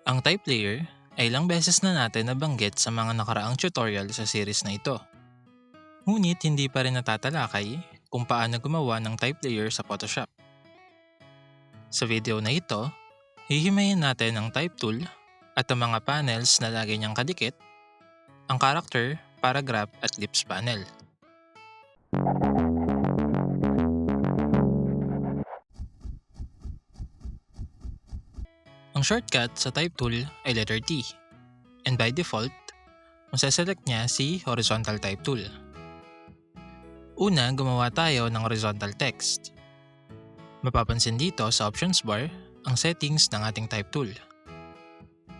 Ang type layer ay ilang beses na natin nabanggit sa mga nakaraang tutorial sa series na ito. Ngunit hindi pa rin natatalakay kung paano gumawa ng type layer sa Photoshop. Sa video na ito, hihimayin natin ang type tool at ang mga panels na lagi niyang kadikit, ang character, paragraph at glyphs panel. Ang shortcut sa type tool ay letter T, and by default, masaselect niya si horizontal type tool. Una, gumawa tayo ng horizontal text. Mapapansin dito sa options bar ang settings ng ating type tool.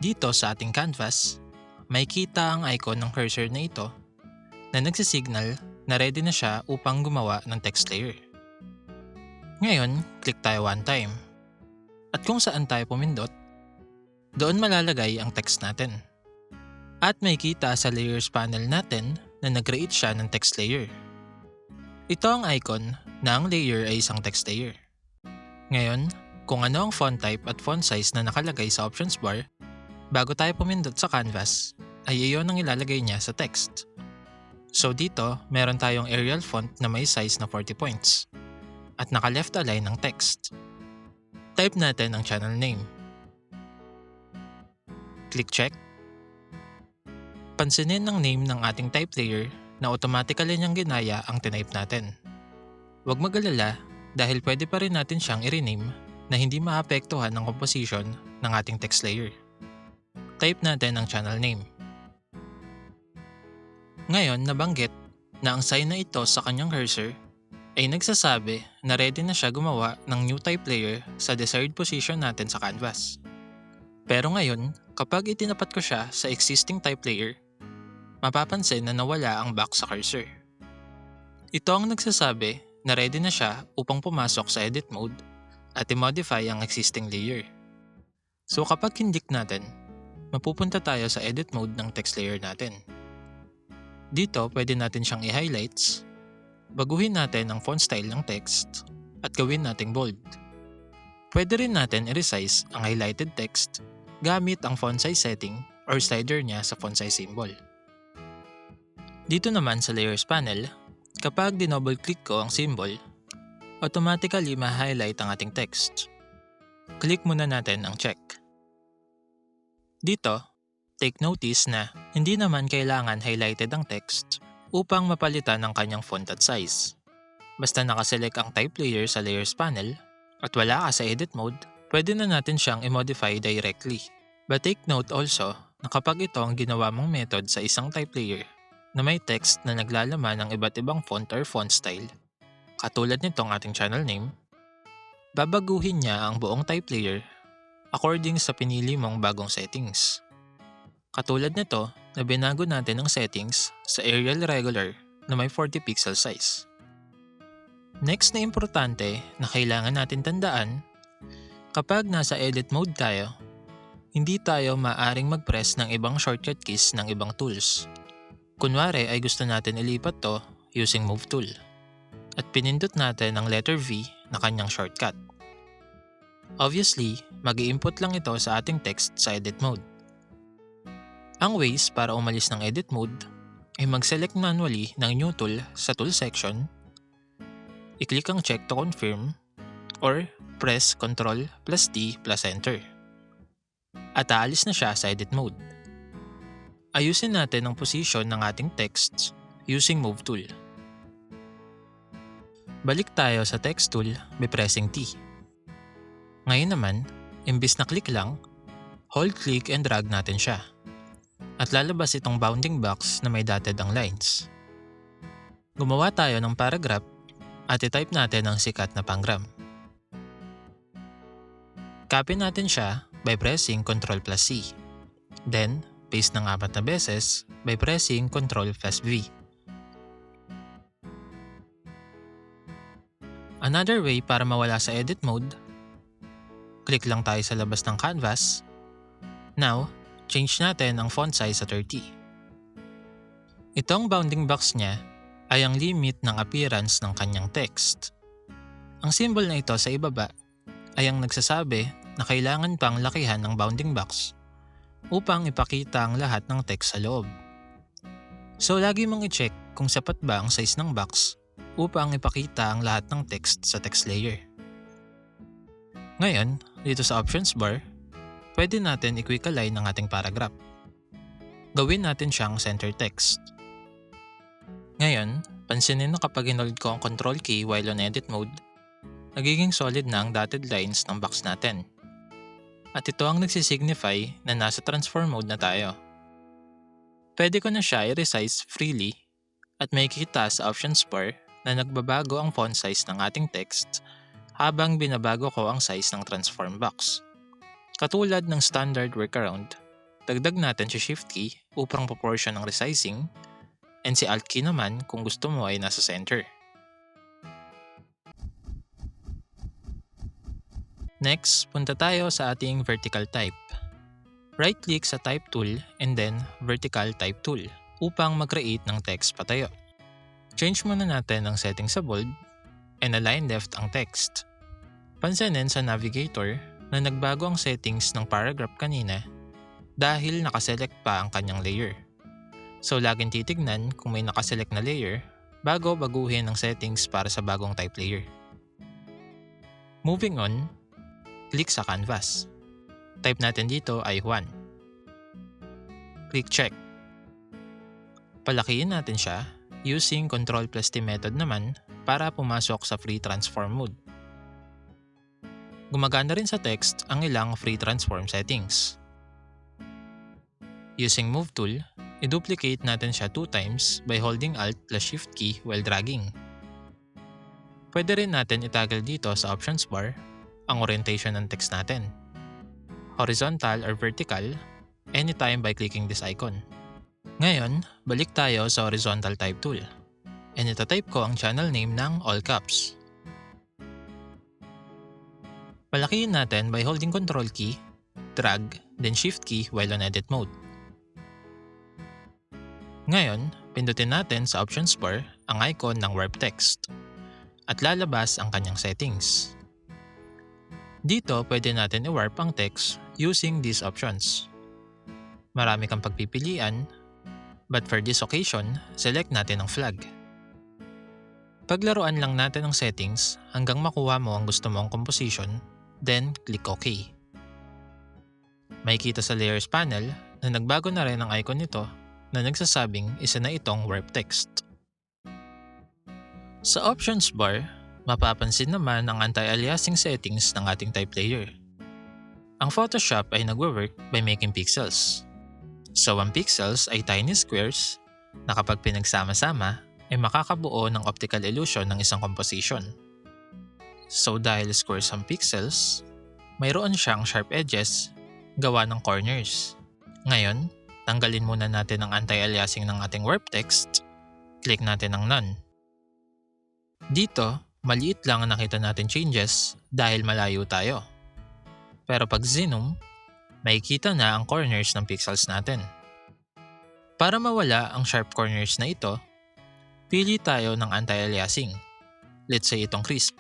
Dito sa ating canvas, may kita ang icon ng cursor na ito na nagsisignal na ready na siya upang gumawa ng text layer. Ngayon, click tayo one time. At kung saan tayo pumindot, doon malalagay ang text natin. At may kita sa layers panel natin na nag-create siya ng text layer. Ito ang icon na ang layer ay isang text layer. Ngayon, kung ano ang font type at font size na nakalagay sa options bar, bago tayo pumindot sa canvas, ay iyon ang ilalagay niya sa text. So dito, meron tayong Arial font na may size na 40 points. At naka-left align ang text. Type natin ang channel name. Click check. Pansinin ang name ng ating type layer na automatically niyang ginaya ang tinype natin. Huwag mag-alala dahil pwede pa rin natin siyang i-rename na hindi maapektuhan ng composition ng ating text layer. Type natin ang channel name. Ngayon, nabanggit na ang sign na ito sa kanyang cursor ay nagsasabi na ready na siya gumawa ng new type layer sa desired position natin sa canvas. Pero ngayon, kapag itinapat ko siya sa existing type layer, mapapansin na nawala ang back sa cursor. Ito ang nagsasabi na ready na siya upang pumasok sa edit mode at i-modify ang existing layer. So kapag hindik natin, mapupunta tayo sa edit mode ng text layer natin. Dito pwede natin siyang i-highlights, baguhin natin ang font style ng text at gawin nating bold. Pwede rin natin i-resize ang highlighted text gamit ang font size setting or slider niya sa font size symbol. Dito naman sa layers panel, kapag dinouble click ko ang symbol, automatically ma-highlight ang ating text. Click muna natin ang check. Dito, take notice na hindi naman kailangan highlighted ang text upang mapalitan ang kanyang font at size. Basta nakaselect ang type layer sa layers panel at wala ka sa edit mode, pwede na natin siyang i-modify directly. But take note also na kapag ito ang ginawa mong method sa isang type layer na may text na naglalaman ng iba't ibang font or font style, katulad nitong ating channel name, babaguhin niya ang buong type layer according sa pinili mong bagong settings. Katulad nito na binago natin ang settings sa Arial Regular na may 40 pixel size. Next na importante na kailangan natin tandaan, kapag nasa edit mode tayo, hindi tayo maaring mag-press ng ibang shortcut keys ng ibang tools. Kunwari ay gusto natin ilipat to using Move tool at pinindot natin ang letter V na kanyang shortcut. Obviously, mag-i-input lang ito sa ating text sa edit mode. Ang ways para umalis ng edit mode ay mag-select manually ng new tool sa tool section, i-click ang check to confirm, or press Ctrl+T plus Enter. At aalis na siya sa edit mode. Ayusin natin ang position ng ating text using Move tool. Balik tayo sa text tool by pressing T. Ngayon naman, imbis na click lang, hold click and drag natin siya. At lalabas itong bounding box na may dotted ang lines. Gumawa tayo ng paragraph at i-type natin ang sikat na pangram. Copy natin siya by pressing Ctrl+C. Then, paste ng 4 na beses by pressing Ctrl+V. Another way para mawala sa edit mode, click lang tayo sa labas ng canvas. Now, change natin ang font size sa 30. Itong bounding box niya ay ang limit ng appearance ng kanyang text. Ang symbol na ito sa ibaba ay ang nagsasabi na kailangan pang lakihan ng bounding box upang ipakita ang lahat ng text sa loob. So lagi mong i-check kung sapat ba ang size ng box upang ipakita ang lahat ng text sa text layer. Ngayon, dito sa options bar, pwede natin i-quick align ang ating paragraph. Gawin natin siyang center text. Ngayon, pansinin na kapag hinold ko ang control key while on edit mode, nagiging solid na ang dotted lines ng box natin. At ito ang nagsisignify na nasa transform mode na tayo. Pwede ko na siya i-resize freely at makikita sa options bar na nagbabago ang font size ng ating text habang binabago ko ang size ng transform box. Katulad ng standard workaround, dagdag natin si Shift key upang proportion ng resizing and si Alt key naman kung gusto mo ay nasa center. Next, punta tayo sa ating vertical type. Right-click sa Type tool and then Vertical Type tool upang mag-create ng text patayo. Change muna natin ang setting sa bold and align left ang text. Pansinin sa navigator na nagbago ang settings ng paragraph kanina dahil nakaselect pa ang kanyang layer. So laging titignan kung may nakaselect na layer bago baguhin ang settings para sa bagong type layer. Moving on, click sa canvas. Type natin dito ay Juan. Click check. Palakihin natin siya using Ctrl+T method naman para pumasok sa free transform mode. Gumagana rin sa text ang ilang free transform settings. Using Move tool, i-duplicate natin siya 2 times by holding Alt plus Shift key while dragging. Pwede rin natin itoggle dito sa options bar ang orientation ng text natin, horizontal or vertical, anytime by clicking this icon. Ngayon, balik tayo sa horizontal type tool. And itatype ko ang channel name ng all caps. Palakihin natin by holding Control key, drag, then Shift key while on edit mode. Ngayon, pindutin natin sa options bar ang icon ng warp text at lalabas ang kanyang settings. Dito, pwede natin i-warp ang text using these options. Marami kang pagpipilian, but for this occasion, select natin ang flag. Paglaruan lang natin ang settings hanggang makuha mo ang gusto mong composition, then click OK. Makikita sa Layers panel na nagbago na rin ang icon nito na nagsasabing isa na itong warp text. Sa options bar, mapapansin naman ang anti-aliasing settings ng ating type layer. Ang Photoshop ay nagwo-work by making pixels. So ang pixels ay tiny squares na kapag pinagsama-sama ay makakabuo ng optical illusion ng isang composition. So dahil squares ang pixels, mayroon siyang sharp edges gawa ng corners. Ngayon, tanggalin muna natin ang anti-aliasing ng ating warp text. Click natin ang None. Dito, maliit lang ang nakita natin changes dahil malayo tayo. Pero pag zoom, makikita na ang corners ng pixels natin. Para mawala ang sharp corners na ito, pili tayo ng anti-aliasing. Let's say itong crisp.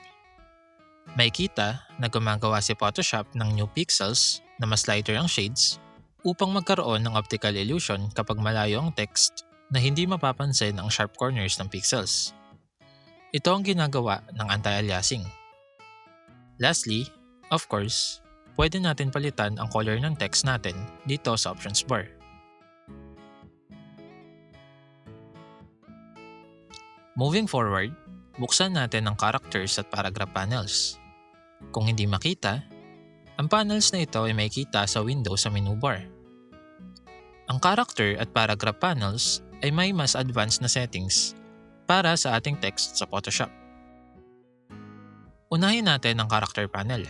Makikita na gumagawa si Photoshop ng new pixels na mas lighter ang shades upang magkaroon ng optical illusion kapag malayo ang text na hindi mapapansin ang sharp corners ng pixels. Ito ang ginagawa ng anti-aliasing. Lastly, of course, pwede natin palitan ang color ng text natin dito sa options bar. Moving forward, buksan natin ang characters at paragraph panels. Kung hindi makita, ang panels na ito ay makikita sa window sa menu bar. Ang character at paragraph panels ay may mas advanced na settings para sa ating text sa Photoshop. Unahin natin ang character panel.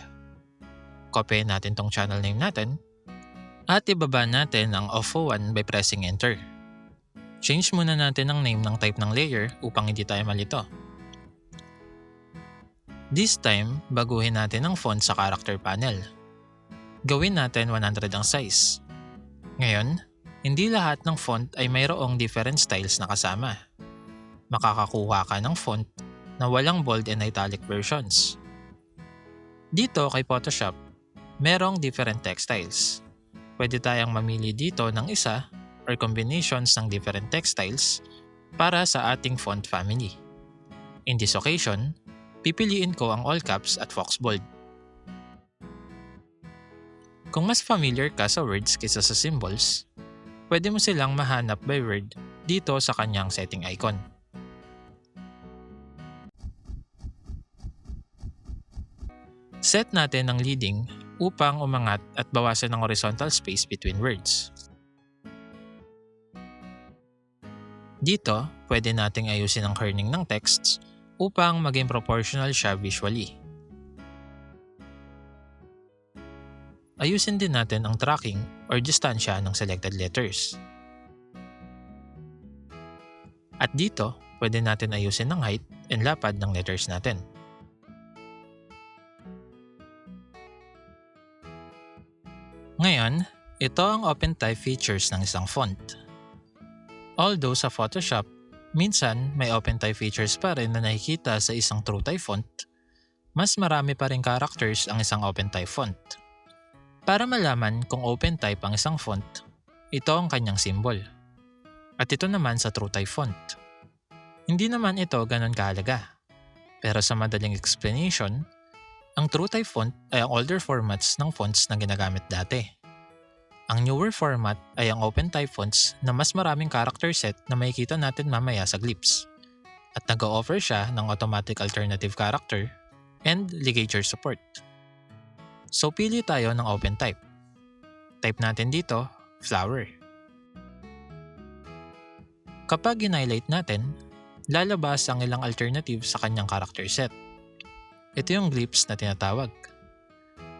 Kopyahin natin tong channel name natin at ibaba natin ang OFO1 by pressing enter. Change muna natin ang name ng type ng layer upang hindi tayo malito. This time, baguhin natin ang font sa character panel. Gawin natin 100 ang size. Ngayon, hindi lahat ng font ay mayroong different styles na kasama. Makakakuha ka ng font na walang bold and italic versions. Dito kay Photoshop, merong different text styles. pwede tayong mamili dito ng isa or combinations ng different text styles para sa ating font family. In this occasion, pipiliin ko ang all caps at fox bold. Kung mas familiar ka sa words kaysa sa symbols, pwede mo silang mahanap by word dito sa kanyang setting icon. Set natin ang leading upang umangat at bawasan ang horizontal space between words. Dito, pwede nating ayusin ang kerning ng texts upang maging proportional siya visually. Ayusin din natin ang tracking or distansya ng selected letters. At dito, pwede natin ayusin ang height and lapad ng letters natin. Ngayon, ito ang open type features ng isang font. Although sa Photoshop, minsan may open type features pa rin na nakikita sa isang true type font, mas marami pa rin characters ang isang open type font. Para malaman kung open type ang isang font, ito ang kanyang symbol. At ito naman sa true type font. Hindi naman ito ganun kahalaga. Pero sa madaling explanation, ang true type font ay ang older formats ng fonts na ginagamit dati. Ang newer format ay ang open type fonts na mas maraming character set na makikita natin mamaya sa glyphs. At nag-o-offer siya ng automatic alternative character and ligature support. So pili tayo ng open type. Type natin dito, flower. Kapag in-highlight natin, lalabas ang ilang alternative sa kanyang character set. Ito yung glyphs na tinatawag.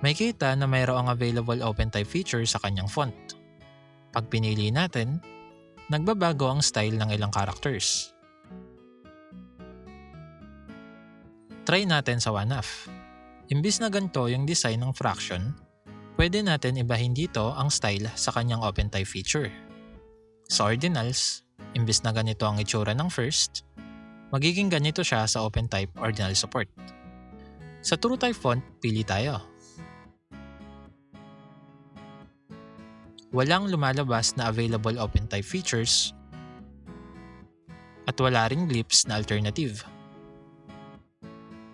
May kita na mayroong available open type feature sa kanyang font. Pag pinili natin, nagbabago ang style ng ilang characters. Try natin sa 1/2. Imbis na ganito yung design ng fraction, pwede natin ibahin dito ang style sa kanyang open type feature. Sa ordinals, imbis na ganito ang itsura ng first, magiging ganito siya sa open type ordinal support. Sa true type font, pili tayo. Walang lumalabas na available open type features at wala ring glyphs na alternative.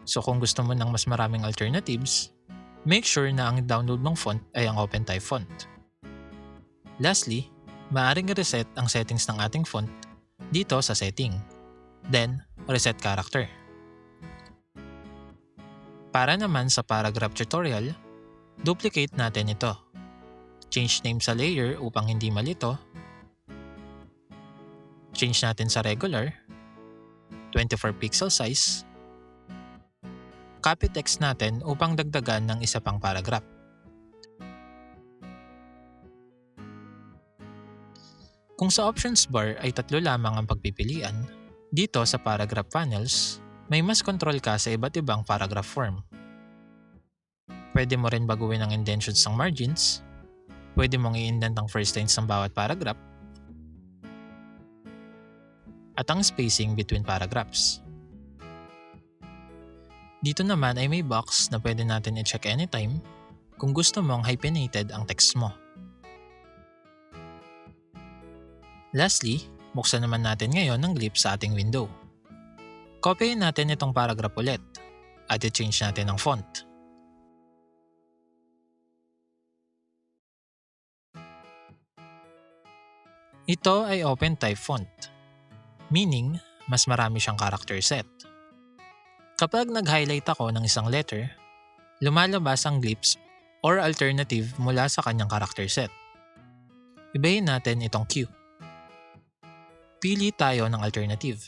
So kung gusto mo ng mas maraming alternatives, make sure na ang download mong font ay ang open type font. Lastly, maaaring reset ang settings ng ating font dito sa setting. Then, reset character. Para naman sa paragraph tutorial, duplicate natin ito. Change name sa layer upang hindi malito. Change natin sa regular, 24 pixel size. Copy text natin upang dagdagan ng isa pang paragraph. Kung sa options bar ay 3 lamang ang pagpipilian, dito sa paragraph panels, may mas control ka sa iba't ibang paragraph form. Pwede mo rin baguhin ang indentions ng margins, pwede mong i-indent ang first lines ng bawat paragraph, at ang spacing between paragraphs. Dito naman ay may box na pwede natin i-check anytime kung gusto mong hyphenated ang text mo. Lastly, buksan naman natin ngayon ang glyphs sa ating window. Copyin natin itong paragraph ulit at i-change natin ang font. Ito ay open type font, meaning mas marami siyang character set. Kapag nag-highlight ako ng isang letter, lumalabas ang glyphs or alternative mula sa kanyang character set. Ibahin natin itong Q. Pili tayo ng alternative.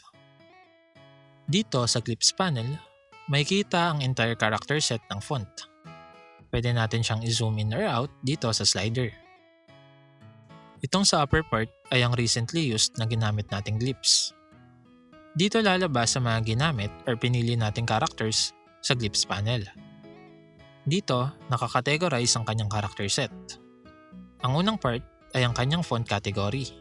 Dito sa glyphs panel, makikita ang entire character set ng font. Pwede natin siyang i-zoom in or out dito sa slider. Itong sa upper part ay ang recently used na ginamit nating glyphs. Dito lalabas sa mga ginamit or pinili nating characters sa glyphs panel. Dito, nakakategorize ang kanyang character set. Ang unang part ay ang kanyang font category.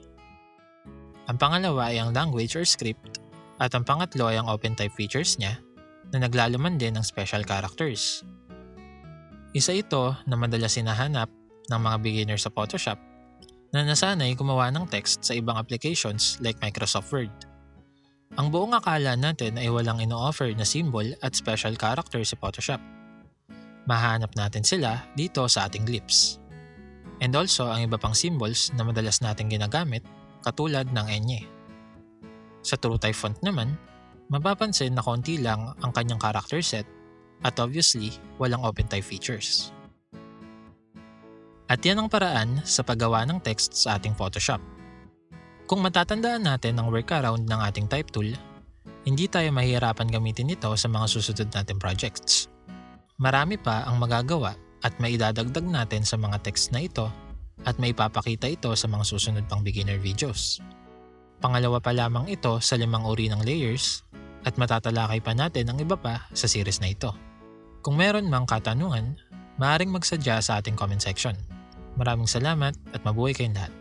Ang pangalawa ay ang language or script. At ang pangatlo ay ang open type features niya na naglalaman din ng special characters. Isa ito na madalas hinahanap ng mga beginner sa Photoshop na nasanay gumawa ng text sa ibang applications like Microsoft Word. Ang buong akala natin ay walang ino-offer na symbol at special character sa Photoshop. Mahanap natin sila dito sa ating glyphs. And also ang iba pang symbols na madalas natin ginagamit katulad ng enye. Sa TrueType font naman, mapapansin na konti lang ang kanyang character set at obviously walang OpenType features. At yan ang paraan sa paggawa ng text sa ating Photoshop. Kung matatandaan natin ang workaround ng ating type tool, hindi tayo mahihirapan gamitin ito sa mga susunod nating projects. Marami pa ang magagawa at maidadagdag natin sa mga text na ito at maipapakita ito sa mga susunod pang beginner videos. Pangalawa pa lamang ito sa 5 uri ng layers at matatalakay pa natin ang iba pa sa series na ito. Kung meron mang katanungan, maaaring magsadya sa ating comment section. Maraming salamat at mabuhay kayong lahat.